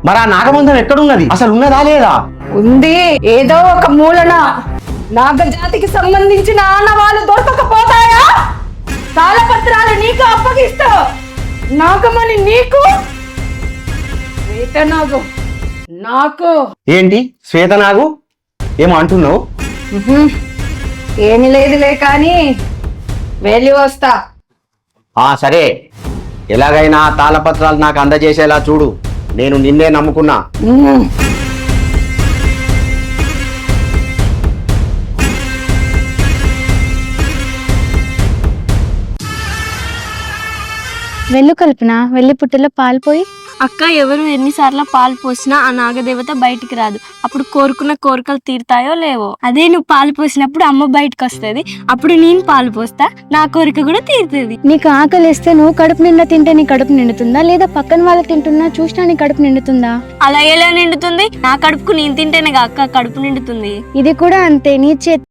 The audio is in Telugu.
మరి ఆ నాగబంధం ఎక్కడున్నది? అసలు ఉన్నదా లేదా? ఉంది, ఏదో ఒక మూలన. నాగజాతికి సంబంధించిన ఆనవాళ్ళు దొరకకపోతాయా? తాళపత్రాలు నీకు అప్పగిస్తా, నాగమణి నీకు, శ్వేతనాగు నాకు. ఏంటి శ్వేతనాగు? ఏమో అంటున్నావు? ఏమి లేదులే కానీ వెళ్ళి వస్తా. సరే, ఎలాగైనా తాళపత్రాలు నాకు అందజేసేలా చూడు. నేను నిన్నే నమ్ముకున్నా. వెళ్ళు కల్పన, వెళ్ళి పుట్టలో పాలు పోయి. అక్క, ఎవరు ఎన్నిసార్లు పాలు పోసినా ఆ నాగదేవత బయటికి రాదు. అప్పుడు కోరుకున్న కోరికలు తీరుతాయో లేవో. అదే నువ్వు పాలు పోసినప్పుడు అమ్మ బయటకు వస్తుంది. అప్పుడు నేను పాలు పోస్తా, నా కోరిక కూడా తీరుతుంది. నీకు ఆకలిస్తే నువ్వు కడుపు నిండా తింటే నీ కడుపు నిండుతుందా, లేదా పక్కన వాళ్ళు తింటున్నా చూసినా నీ కడుపు నిండుతుందా? అలా ఎలా నిండుతుంది? నా కడుపుకు నేను తింటేనే అక్క కడుపు నిండుతుంది. ఇది కూడా అంతే, నీ చేతి